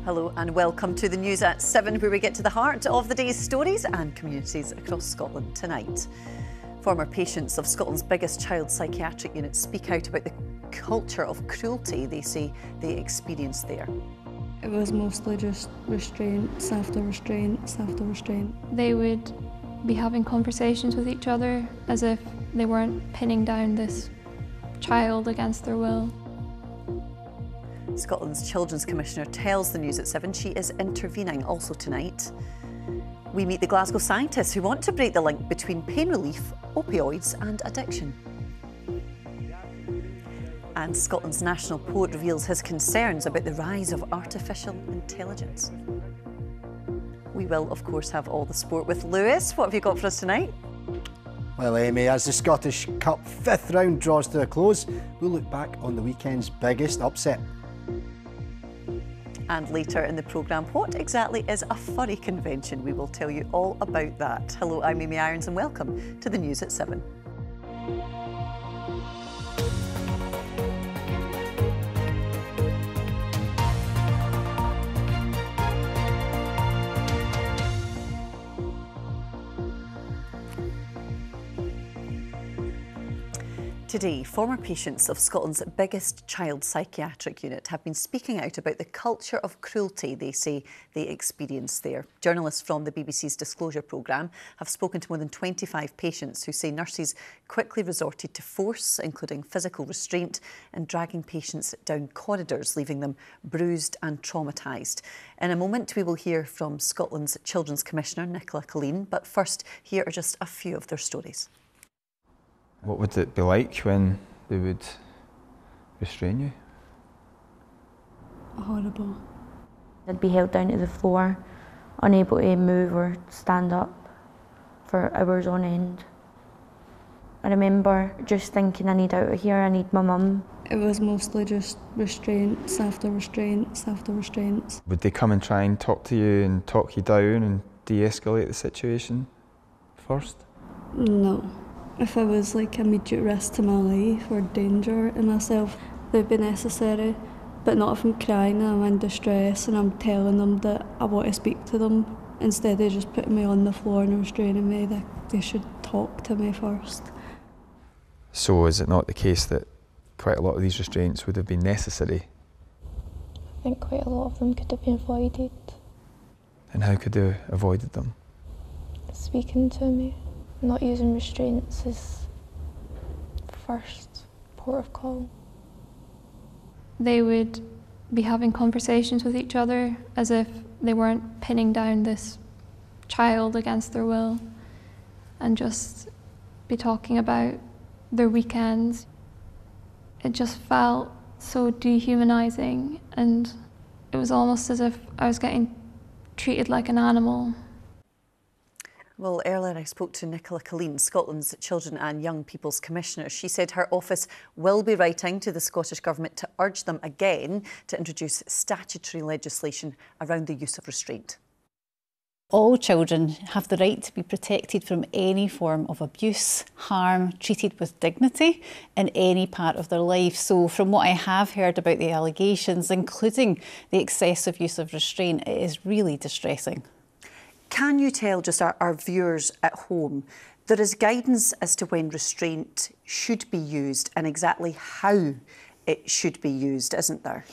Hello and welcome to the news at 7, where we get to the heart of the day's stories and communities across Scotland tonight. Former patients of Scotland's biggest child psychiatric unit speak out about the culture of cruelty they say they experienced there. It was mostly just restraints after restraints after restraint. They would be having conversations with each other as if they weren't pinning down this child against their will. Scotland's Children's Commissioner tells the news at 7 she is intervening. Also tonight, we meet the Glasgow scientists who want to break the link between pain relief, opioids and addiction. And Scotland's national poet reveals his concerns about the rise of artificial intelligence. We will, of course, have all the sport with Lewis. What have you got for us tonight? Well, Amy, as the Scottish Cup 5th round draws to a close, we'll look back on the weekend's biggest upset. And later in the programme, what exactly is a furry convention? We will tell you all about that. Hello, I'm Amy Irons and welcome to the news at 7. Today, former patients of Scotland's biggest child psychiatric unit have been speaking out about the culture of cruelty they say they experienced there. Journalists from the BBC's Disclosure programme have spoken to more than 25 patients who say nurses quickly resorted to force, including physical restraint, and dragging patients down corridors, leaving them bruised and traumatised. In a moment, we will hear from Scotland's Children's Commissioner, Nicola Killeen, but first, here are just a few of their stories. What would it be like when they would restrain you? Horrible. I'd be held down to the floor, unable to move or stand up for hours on end. I remember just thinking, I need out of here, I need my mum. It was mostly just restraints after restraints after restraints. Would they come and try and talk to you and talk you down and de-escalate the situation first? No. If I was like immediate risk to my life or danger in myself, they'd be necessary. But not if I'm crying and I'm in distress and I'm telling them that I want to speak to them. Instead of just putting me on the floor and restraining me, they should talk to me first. So is it not the case that quite a lot of these restraints would have been necessary? I think quite a lot of them could have been avoided. And how could they have avoided them? Speaking to me. Not using restraints is first port of call. They would be having conversations with each other as if they weren't pinning down this child against their will, and just be talking about their weekends. It just felt so dehumanising, and it was almost as if I was getting treated like an animal. Well, earlier I spoke to Nicola Killeen, Scotland's Children and Young People's Commissioner. She said her office will be writing to the Scottish Government to urge them again to introduce statutory legislation around the use of restraint. All children have the right to be protected from any form of abuse, harm, treated with dignity in any part of their life. So from what I have heard about the allegations, including the excessive use of restraint, it is really distressing. Can you tell just our viewers at home, there is guidance as to when restraint should be used and exactly how it should be used, isn't there?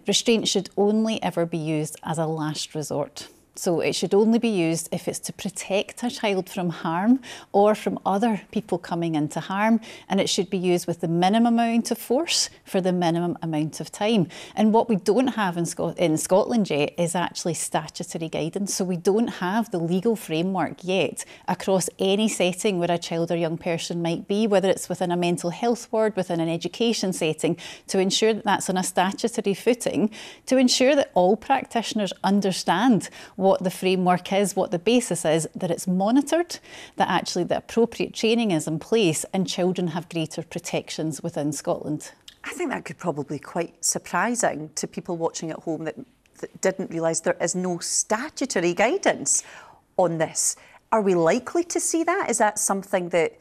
Restraint should only ever be used as a last resort. So it should only be used if it's to protect a child from harm or from other people coming into harm, and it should be used with the minimum amount of force for the minimum amount of time. And what we don't have in Scotland yet is actually statutory guidance. So we don't have the legal framework yet across any setting where a child or young person might be, whether it's within a mental health ward, within an education setting, to ensure that that's on a statutory footing, to ensure that all practitioners understand what the framework is, what the basis is, that it's monitored, that actually the appropriate training is in place and children have greater protections within Scotland. I think that could probably be quite surprising to people watching at home that didn't realise there is no statutory guidance on this. Are we likely to see that? Is that something that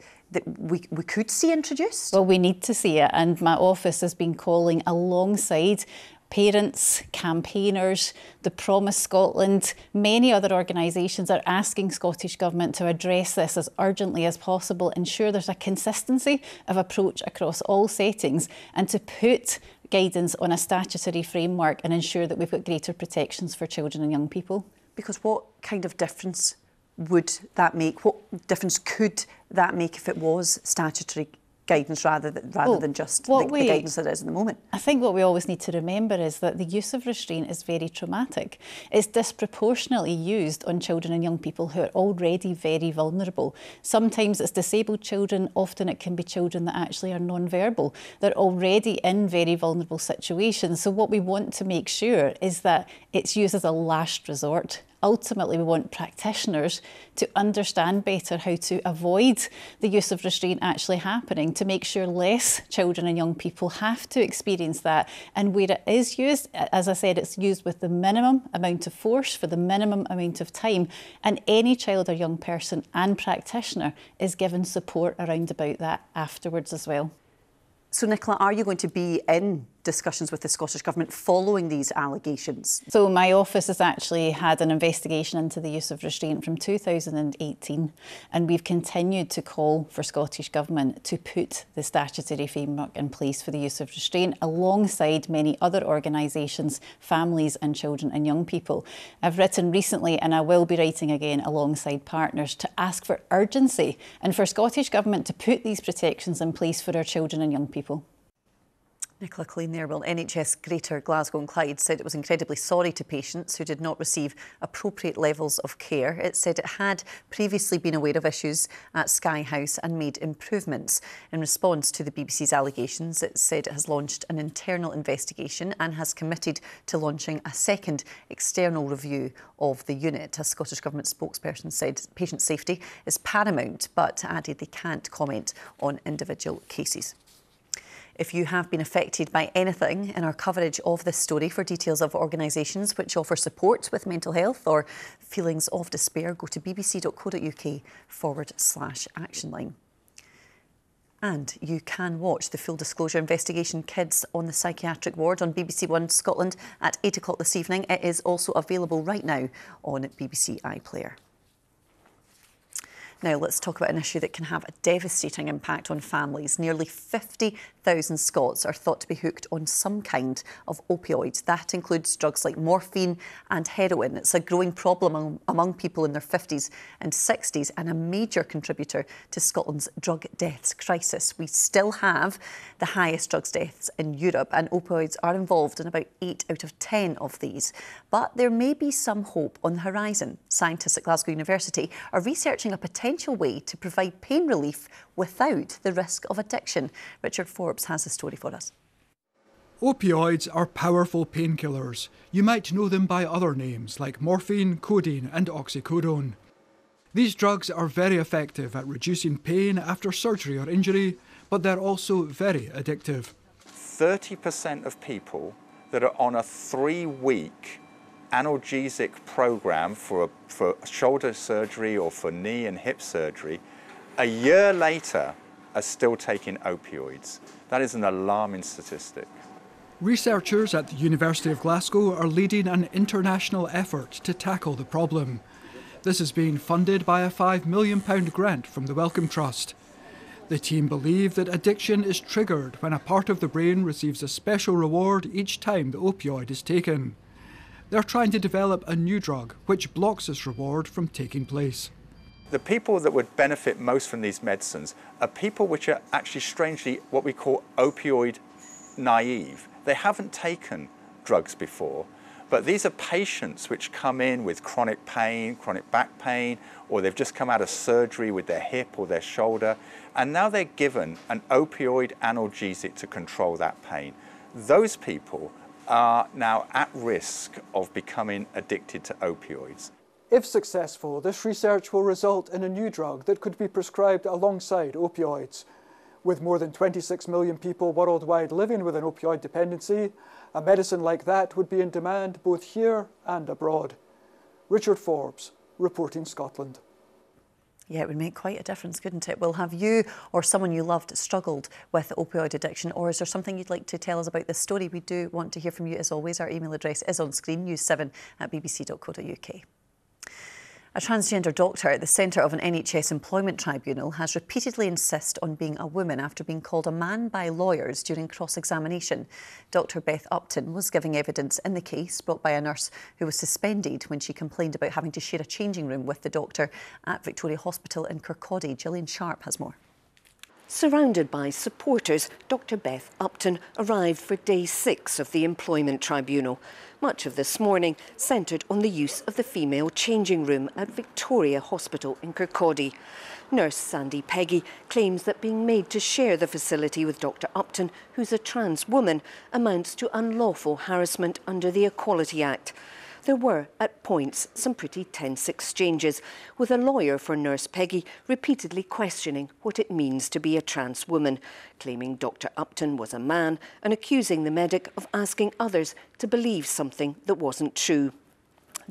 we could see introduced? Well, we need to see it, and my office has been calling alongside Parents, campaigners, the Promise Scotland, many other organisations are asking Scottish Government to address this as urgently as possible, ensure there's a consistency of approach across all settings, and to put guidance on a statutory framework and ensure that we've got greater protections for children and young people. Because what kind of difference would that make? What difference could that make if it was statutory guidance rather than just the guidance that is at the moment? I think what we always need to remember is that the use of restraint is very traumatic. It's disproportionately used on children and young people who are already very vulnerable. Sometimes it's disabled children, often it can be children that actually are non-verbal. They're already in very vulnerable situations. So what we want to make sure is that it's used as a last resort. Ultimately, we want practitioners to understand better how to avoid the use of restraint actually happening, to make sure less children and young people have to experience that. And where it is used, as I said, it's used with the minimum amount of force for the minimum amount of time. And any child or young person and practitioner is given support around about that afterwards as well. So, Nicola, are you going to be in discussions with the Scottish Government following these allegations? So my office has actually had an investigation into the use of restraint from 2018, and we've continued to call for Scottish Government to put the statutory framework in place for the use of restraint alongside many other organisations, families and children and young people. I've written recently, and I will be writing again alongside partners, to ask for urgency and for Scottish Government to put these protections in place for our children and young people. Nicola Clean there. Well, NHS Greater Glasgow and Clyde said it was incredibly sorry to patients who did not receive appropriate levels of care. It said it had previously been aware of issues at Skye House and made improvements. In response to the BBC's allegations, it said it has launched an internal investigation and has committed to launching a second external review of the unit. A Scottish Government spokesperson said patient safety is paramount, but added they can't comment on individual cases. If you have been affected by anything in our coverage of this story, for details of organisations which offer support with mental health or feelings of despair, go to bbc.co.uk/actionline. And you can watch the full disclosure investigation, Kids on the Psychiatric Ward, on BBC One Scotland at 8 o'clock this evening. It is also available right now on BBC iPlayer. Now let's talk about an issue that can have a devastating impact on families. Nearly 50,000 Scots are thought to be hooked on some kind of opioid. That includes drugs like morphine and heroin. It's a growing problem among people in their 50s and 60s and a major contributor to Scotland's drug deaths crisis. We still have the highest drugs deaths in Europe, and opioids are involved in about 8 out of 10 of these. But there may be some hope on the horizon. Scientists at Glasgow University are researching a potential way to provide pain relief without the risk of addiction. Richard Forbes has the story for us. Opioids are powerful painkillers. You might know them by other names like morphine, codeine and oxycodone. These drugs are very effective at reducing pain after surgery or injury, but they're also very addictive. 30% of people that are on a 3-week analgesic program for shoulder surgery or for knee and hip surgery, a year later are still taking opioids. That is an alarming statistic. Researchers at the University of Glasgow are leading an international effort to tackle the problem. This is being funded by a £5 million grant from the Wellcome Trust. The team believe that addiction is triggered when a part of the brain receives a special reward each time the opioid is taken. They're trying to develop a new drug which blocks this reward from taking place. The people that would benefit most from these medicines are people which are actually strangely what we call opioid naive. They haven't taken drugs before, but these are patients which come in with chronic pain, chronic back pain, or they've just come out of surgery with their hip or their shoulder, and now they're given an opioid analgesic to control that pain. Those people are now at risk of becoming addicted to opioids. If successful, this research will result in a new drug that could be prescribed alongside opioids. With more than 26 million people worldwide living with an opioid dependency, a medicine like that would be in demand both here and abroad. Richard Forbes, reporting Scotland. Yeah, it would make quite a difference, couldn't it? Well, have you or someone you loved struggled with opioid addiction, or is there something you'd like to tell us about this story? We do want to hear from you as always. Our email address is on screen, news7@bbc.co.uk. A transgender doctor at the centre of an NHS employment tribunal has repeatedly insisted on being a woman after being called a man by lawyers during cross-examination. Dr Beth Upton was giving evidence in the case brought by a nurse who was suspended when she complained about having to share a changing room with the doctor at Victoria Hospital in Kirkcaldy. Gillian Sharp has more. Surrounded by supporters, Dr Beth Upton arrived for day 6 of the employment tribunal. Much of this morning centred on the use of the female changing room at Victoria Hospital in Kirkcaldy. Nurse Sandy Peggy claims that being made to share the facility with Dr Upton, who's a trans woman, amounts to unlawful harassment under the Equality Act. There were, at points, some pretty tense exchanges, with a lawyer for Nurse Peggy repeatedly questioning what it means to be a trans woman, claiming Dr Upton was a man and accusing the medic of asking others to believe something that wasn't true.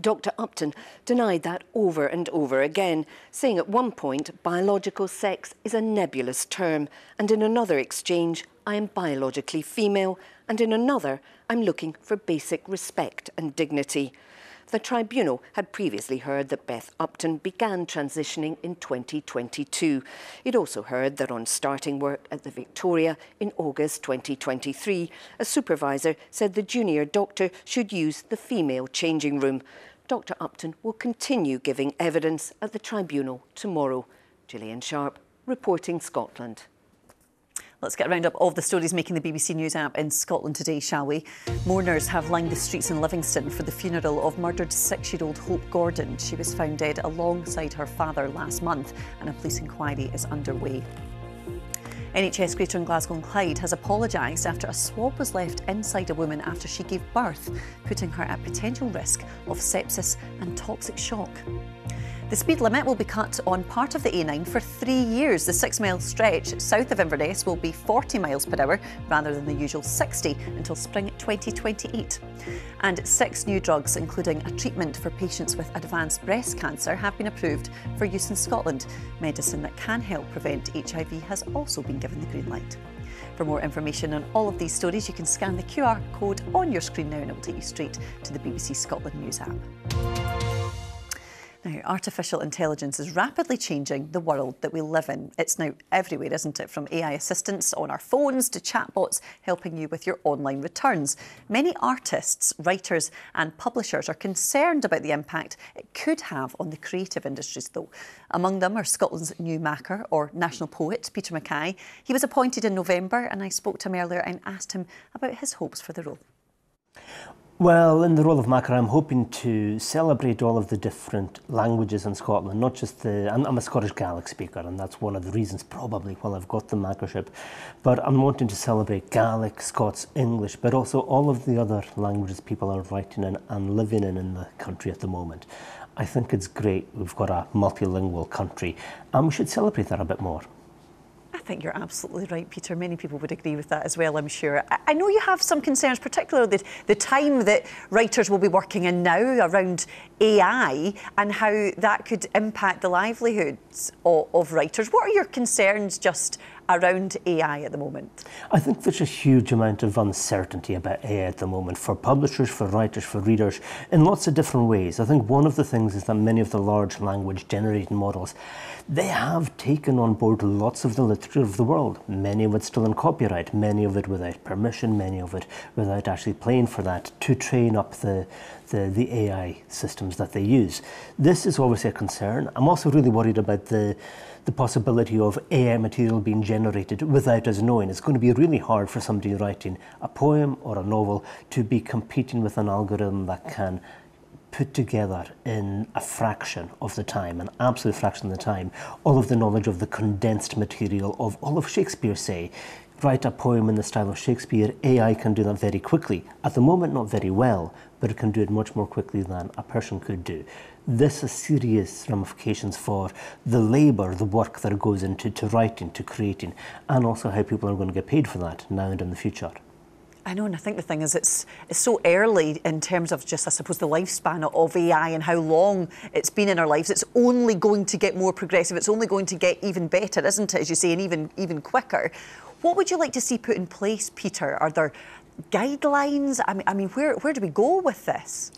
Dr Upton denied that over and over again, saying at one point biological sex is a nebulous term, and in another exchange, I am biologically female, and in another, I'm looking for basic respect and dignity. The tribunal had previously heard that Beth Upton began transitioning in 2022. It also heard that on starting work at the Victoria in August 2023, a supervisor said the junior doctor should use the female changing room. Dr Upton will continue giving evidence at the tribunal tomorrow. Gillian Sharp, reporting Scotland. Let's get a round up of the stories making the BBC News app in Scotland today, shall we? Mourners have lined the streets in Livingston for the funeral of murdered 6-year-old Hope Gordon. She was found dead alongside her father last month, and a police inquiry is underway. NHS Greater and Glasgow and Clyde has apologised after a swab was left inside a woman after she gave birth, putting her at potential risk of sepsis and toxic shock. The speed limit will be cut on part of the A9 for 3 years. The 6-mile stretch south of Inverness will be 40 miles per hour rather than the usual 60 until spring 2028. And 6 new drugs, including a treatment for patients with advanced breast cancer, have been approved for use in Scotland. Medicine that can help prevent HIV has also been given the green light. For more information on all of these stories, you can scan the QR code on your screen now and it will take you straight to the BBC Scotland News app. Now, artificial intelligence is rapidly changing the world that we live in. It's now everywhere, isn't it? From AI assistants on our phones to chatbots helping you with your online returns. Many artists, writers and publishers are concerned about the impact it could have on the creative industries, though. Among them are Scotland's new Macker, or national poet, Peter Mackay. He was appointed in November, and I spoke to him earlier and asked him about his hopes for the role. Well, in the role of Macker, I'm hoping to celebrate all of the different languages in Scotland, not just I'm a Scottish Gaelic speaker, and that's one of the reasons probably why I've got the Mackership. But I'm wanting to celebrate Gaelic, Scots, English, but also all of the other languages people are writing in and living in the country at the moment. I think it's great we've got a multilingual country, and we should celebrate that a bit more. I think you're absolutely right, Peter. Many people would agree with that as well, I'm sure. I know you have some concerns, particularly the time that writers will be working in now around AI and how that could impact the livelihoods of writers. What are your concerns just around AI at the moment? I think there's a huge amount of uncertainty about AI at the moment for publishers, for writers, for readers, in lots of different ways. I think one of the things is that many of the large language generating models, they have taken on board lots of the literature of the world, many of it still in copyright, many of it without permission, many of it without actually paying for that, to train up the AI systems that they use. This is obviously a concern. I'm also really worried about the possibility of AI material being generated without us knowing. It's going to be really hard for somebody writing a poem or a novel to be competing with an algorithm that can put together in a fraction of the time, an absolute fraction of the time, all of the knowledge of the condensed material of all of Shakespeare, say. Write a poem in the style of Shakespeare, AI can do that very quickly. At the moment, not very well, but it can do it much more quickly than a person could do. This has serious ramifications for the labour, the work that goes into writing, to creating, and also how people are going to get paid for that now and in the future. I know, and I think the thing is it's so early in terms of just, I suppose, the lifespan of AI and how long it's been in our lives. It's only going to get more progressive. It's only going to get even better, isn't it, as you say, and even quicker. What would you like to see put in place, Peter? Are there guidelines? I mean, where do we go with this?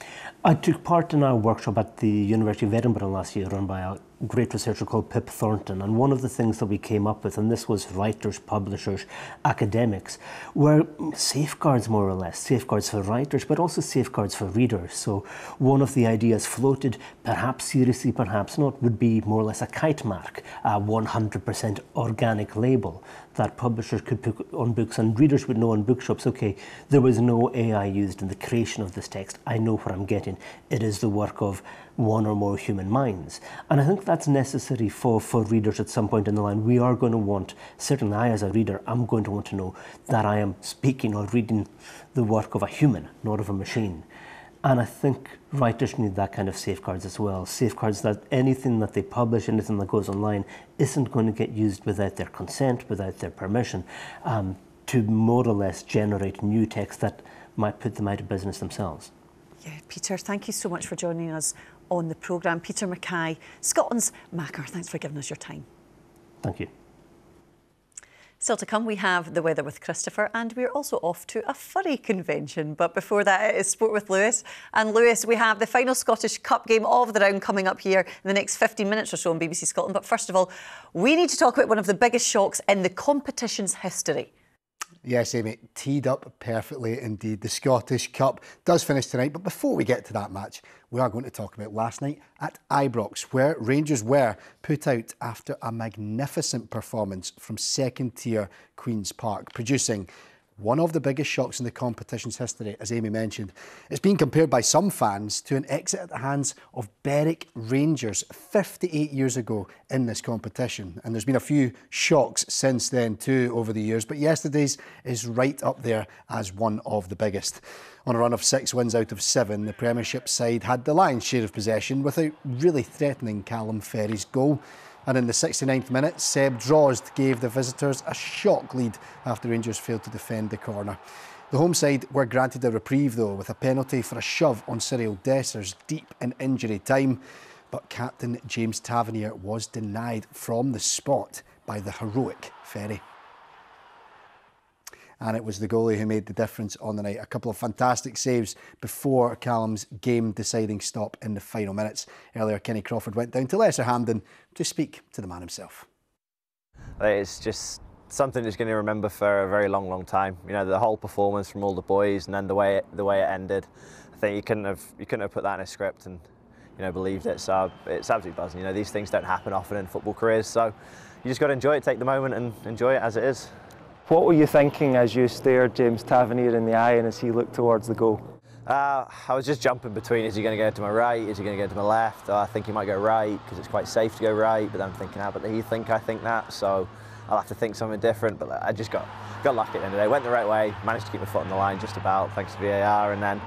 I took part in a workshop at the University of Edinburgh last year run by a great researcher called Pip Thornton, and one of the things that we came up with, and this was writers, publishers, academics, were safeguards, more or less, safeguards for writers but also safeguards for readers. So one of the ideas floated, perhaps seriously, perhaps not, would be more or less a kite mark, a 100% organic label that publishers could put on books, and readers would know in bookshops, okay, there was no AI used in the creation of this text. I know what I'm getting. It is the work of one or more human minds. And I think that's necessary for readers at some point in the line. We are going to want, certainly I as a reader, I'm going to want to know that I am speaking or reading the work of a human, not of a machine. And I think writers need that kind of safeguards as well. Safeguards that anything that they publish, anything that goes online, isn't going to get used without their consent, without their permission, to more or less generate new text that might put them out of business themselves. Yeah, Peter, thank you so much for joining us on the programme. Peter Mackay, Scotland's Macca, thanks for giving us your time. Thank you. Still to come, we have the weather with Christopher, and we're also off to a furry convention. But before that, it is Sport with Lewis. And Lewis, we have the final Scottish Cup game of the round coming up here in the next 15 minutes or so on BBC Scotland. But first of all, we need to talk about one of the biggest shocks in the competition's history. Yes, Amy, teed up perfectly indeed. The Scottish Cup does finish tonight, but before we get to that match, we are going to talk about last night at Ibrox, where Rangers were put out after a magnificent performance from second-tier Queen's Park, producing one of the biggest shocks in the competition's history, as Amy mentioned. It's been compared by some fans to an exit at the hands of Berwick Rangers 58 years ago in this competition. And there's been a few shocks since then too over the years, but yesterday's is right up there as one of the biggest. On a run of 6 wins out of 7, the Premiership side had the lion's share of possession without really threatening Callum Ferry's goal. And in the 69th minute, Seb Drozd gave the visitors a shock lead after Rangers failed to defend the corner. The home side were granted a reprieve though, with a penalty for a shove on Cyril Dessers deep in injury time. But captain James Tavernier was denied from the spot by the heroic Ferry. And it was the goalie who made the difference on the night. A couple of fantastic saves before Callum's game-deciding stop in the final minutes. Earlier, Kenny Crawford went down to Lesser Hampden to speak to the man himself. It's just something that's going to remember for a very long, long time. You know, the whole performance from all the boys, and then the way it ended. I think you couldn't have put that in a script and, you know, believed it. So it's absolutely buzzing. You know, these things don't happen often in football careers, so you just got to enjoy it, take the moment, and enjoy it as it is. What were you thinking as you stared James Tavernier in the eye and as he looked towards the goal? I was just jumping between, is he going to go to my right, is he going to go to my left? I think he might go right because it's quite safe to go right, but then I'm thinking, but he think I think that, so I'll have to think something different. But I just got lucky at the end of the day, went the right way, managed to keep my foot on the line just about thanks to VAR, and then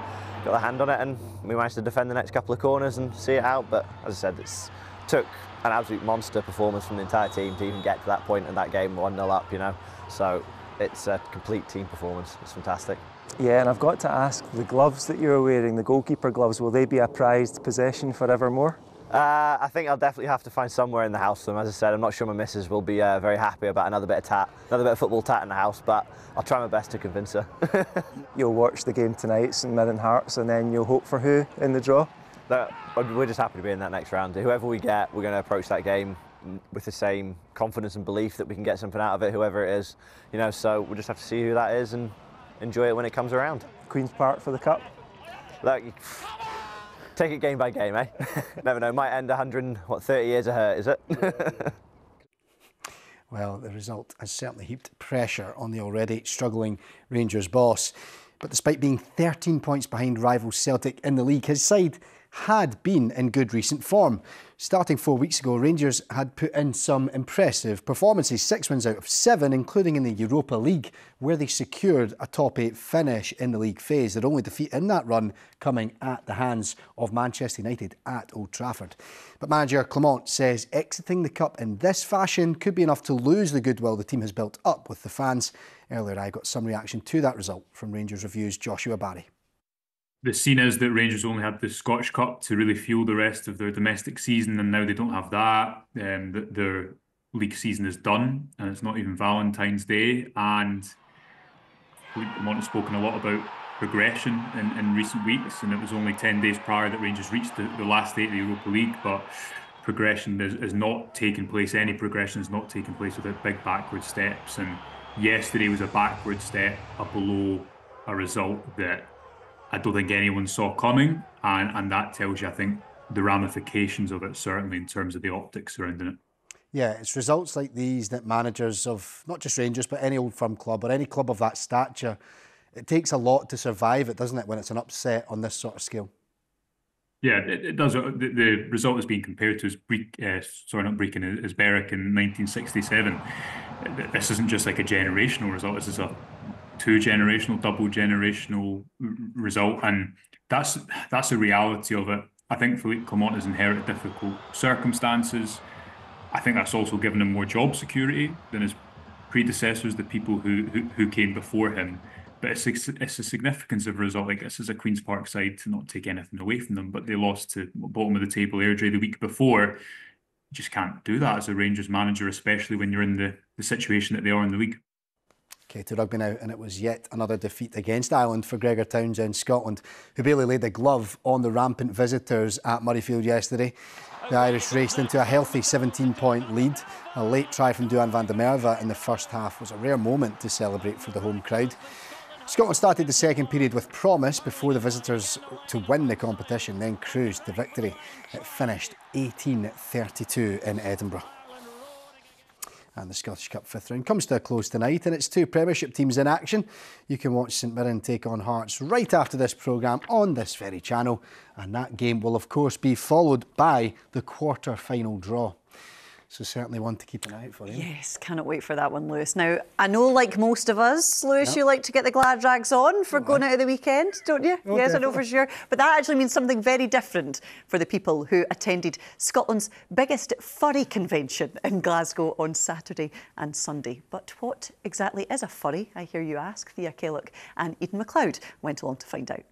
got the hand on it, and we managed to defend the next couple of corners and see it out. But as I said, it took an absolute monster performance from the entire team to even get to that point in that game, 1-0 up, you know. So it's a complete team performance. It's fantastic. Yeah, and I've got to ask, the gloves that you're wearing, the goalkeeper gloves, will they be a prized possession forevermore? I think I'll definitely have to find somewhere in the house for them. As I said, I'm not sure my missus will be very happy about another bit of football tat in the house, but I'll try my best to convince her. You'll watch the game tonight, St Mirren Hearts, and then you'll hope for who in the draw? We're just happy to be in that next round. Whoever we get, we're going to approach that game with the same confidence and belief that we can get something out of it, whoever it is. You know, so we'll just have to see who that is and enjoy it when it comes around. Queen's Park for the Cup? Look, take it game by game, eh? Never know, might end 130 years of hurt, is it? Well, the result has certainly heaped pressure on the already struggling Rangers boss. But despite being 13 points behind rival Celtic in the league, his side had been in good recent form. Starting 4 weeks ago, Rangers had put in some impressive performances, 6 wins out of 7, including in the Europa League, where they secured a top 8 finish in the league phase. Their only defeat in that run coming at the hands of Manchester United at Old Trafford. But manager Clement says exiting the cup in this fashion could be enough to lose the goodwill the team has built up with the fans. Earlier I got some reaction to that result from Rangers Review's Joshua Barry. The scene is that Rangers only had the Scottish Cup to really fuel the rest of their domestic season, and now they don't have that. Their league season is done, and it's not even Valentine's Day. And Philippe Clement has spoken a lot about progression in recent weeks, and it was only 10 days prior that Rangers reached the last 8 of the Europa League, but progression is not taking place. Any progression is not taking place without big backward steps, and yesterday was a backward step, below a result that I don't think anyone saw coming, and that tells you, I think, the ramifications of it, certainly in terms of the optics surrounding it. Yeah, it's results like these that managers of not just Rangers but any Old Firm club or any club of that stature, it takes a lot to survive it, doesn't it, when it's an upset on this sort of scale? Yeah, it does. The result is being compared to as Berwick in 1967. This isn't just like a generational result. This is a two-generational, double-generational result, and that's the reality of it. I think Philippe Clement has inherited difficult circumstances. I think that's also given him more job security than his predecessors, the people who came before him. But it's a significance of a result like this as a Queen's Park side, to not take anything away from them, but they lost to bottom of the table Airdrie the week before. You just can't do that as a Rangers manager, especially when you're in the situation that they are in the league. Okay, to rugby now, and it was yet another defeat against Ireland for Gregor Townsend, Scotland, who barely laid a glove on the rampant visitors at Murrayfield yesterday. The Irish raced into a healthy 17-point lead. A late try from Duhan van der Merwe in the first half was a rare moment to celebrate for the home crowd. Scotland started the second period with promise before the visitors to win the competition, then cruised to victory. It finished 18-32 in Edinburgh. And the Scottish Cup fifth round comes to a close tonight, and it's two Premiership teams in action. You can watch St Mirren take on Hearts right after this programme on this very channel, and that game will of course be followed by the quarter-final draw. So certainly one to keep an eye out for. Yes, cannot wait for that one, Lewis. Now, I know, like most of us, Lewis, you like to get the glad rags on for going out of the weekend, don't you? Oh, yes, definitely. I know for sure. But that actually means something very different for the people who attended Scotland's biggest furry convention in Glasgow on Saturday and Sunday. But what exactly is a furry, I hear you ask? Thea Kellock and Eden McLeod went along to find out.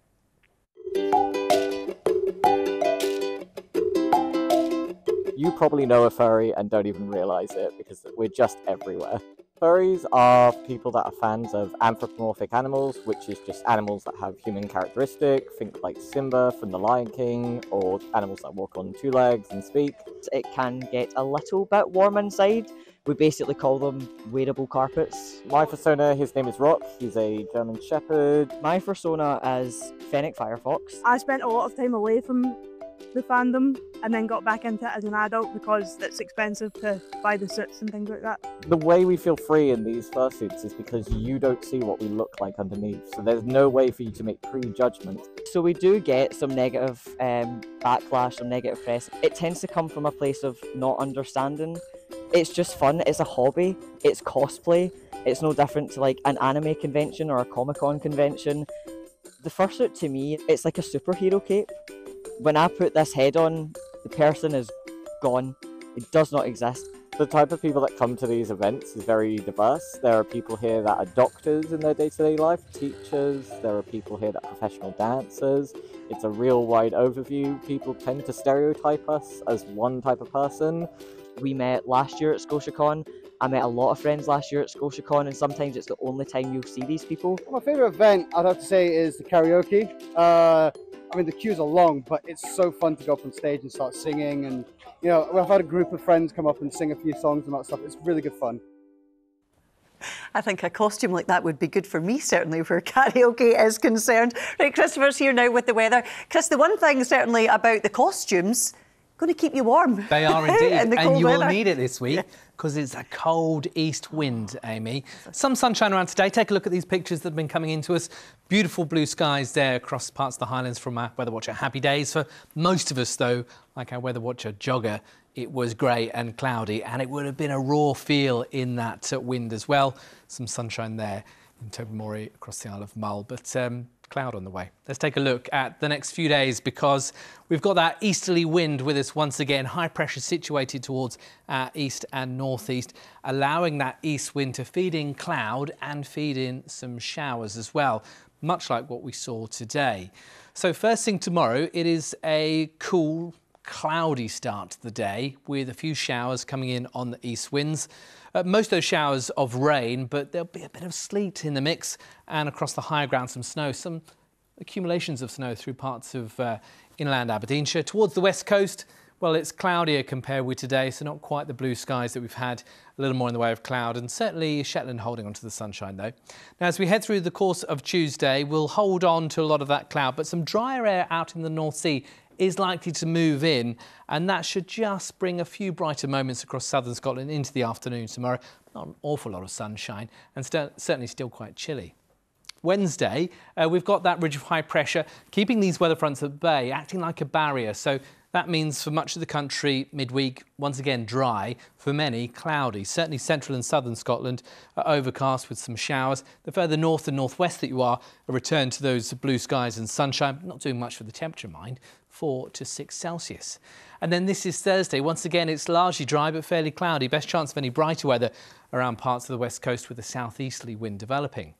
You probably know a furry and don't even realise it because we're just everywhere. Furries are people that are fans of anthropomorphic animals, which is just animals that have human characteristics. Think like Simba from The Lion King, or animals that walk on two legs and speak. It can get a little bit warm inside. We basically call them wearable carpets. My persona, his name is Rock. He's a German Shepherd. My persona is Fennec Firefox. I spent a lot of time away from the fandom and then got back into it as an adult because it's expensive to buy the suits and things like that. The way we feel free in these fursuits is because you don't see what we look like underneath, so there's no way for you to make prejudgments. So we do get some negative backlash, some negative press. It tends to come from a place of not understanding. It's just fun, it's a hobby, it's cosplay. It's no different to like an anime convention or a Comic-Con convention. The fursuit to me, it's like a superhero cape. When I put this head on, the person is gone. It does not exist. The type of people that come to these events is very diverse. There are people here that are doctors in their day-to-day life, teachers. There are people here that are professional dancers. It's a real wide overview. People tend to stereotype us as one type of person. We met last year at ScotiaCon. I met a lot of friends last year at ScotiaCon, and sometimes it's the only time you'll see these people. My favourite event, I'd have to say, is the karaoke. I mean, the queues are long, but it's so fun to go up on stage and start singing. And, you know, I've had a group of friends come up and sing a few songs and that stuff. It's really good fun. I think a costume like that would be good for me, certainly, where karaoke is concerned. Right, Christopher's here now with the weather. Chris, the one thing certainly about the costumes, going to keep you warm. They are indeed, in the and cold you weather. will need it this week because it's a cold east wind, Amy. Some sunshine around today. Take a look at these pictures that have been coming into us. Beautiful blue skies there across parts of the Highlands from our Weather Watcher Happy Days. For most of us, though, like our Weather Watcher Jogger, it was grey and cloudy, and it would have been a raw feel in that wind as well. Some sunshine there. in Tobermory across the Isle of Mull, but cloud on the way. Let's take a look at the next few days because we've got that easterly wind with us once again. High pressure situated towards our east and northeast, allowing that east wind to feed in cloud and feed in some showers as well, much like what we saw today. So first thing tomorrow, it is a cool, cloudy start to the day with a few showers coming in on the east winds. Most of those showers of rain, but there'll be a bit of sleet in the mix, and across the higher ground some snow, some accumulations of snow through parts of inland Aberdeenshire. Towards the west coast, well, it's cloudier compared with today, so not quite the blue skies that we've had, a little more in the way of cloud, and certainly Shetland holding on to the sunshine though. Now, as we head through the course of Tuesday, we'll hold on to a lot of that cloud, but some drier air out in the North Sea is likely to move in, and that should just bring a few brighter moments across southern Scotland into the afternoon tomorrow. Not an awful lot of sunshine, and certainly still quite chilly. Wednesday, we've got that ridge of high pressure keeping these weather fronts at bay, acting like a barrier. So that means for much of the country midweek, once again dry, for many cloudy. Certainly central and southern Scotland are overcast with some showers. The further north and northwest that you are, a return to those blue skies and sunshine, not doing much for the temperature, mind, 4 to 6 Celsius. And then this is Thursday. Once again, it's largely dry but fairly cloudy. Best chance of any brighter weather around parts of the west coast with a southeasterly wind developing.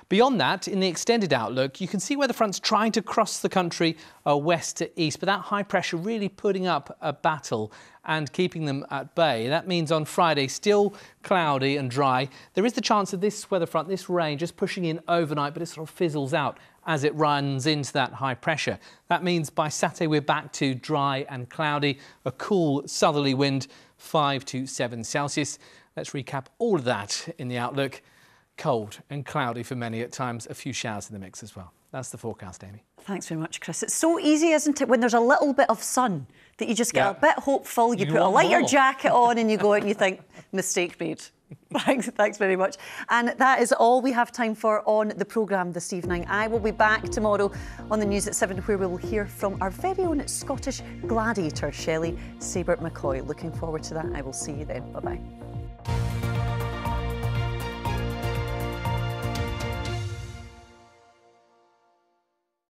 Beyond that, in the extended outlook, you can see where the front's trying to cross the country west to east, but that high pressure really putting up a battle and keeping them at bay. That means on Friday, still cloudy and dry. There is the chance of this weather front, this rain, just pushing in overnight, but it sort of fizzles out as it runs into that high pressure. That means by Saturday, we're back to dry and cloudy, a cool southerly wind, 5 to 7 Celsius. Let's recap all of that in the outlook. Cold and cloudy for many at times, a few showers in the mix as well. That's the forecast, Amy. Thanks very much, Chris. It's so easy, isn't it, when there's a little bit of sun that you just get a bit hopeful, you put a lighter jacket on and you go out and you think, mistake made. Thanks very much. And that is all we have time for on the programme this evening. I will be back tomorrow on the news at 7, where we will hear from our very own Scottish gladiator, Shelley Sabert-McCoy. Looking forward to that. I will see you then. Bye-bye.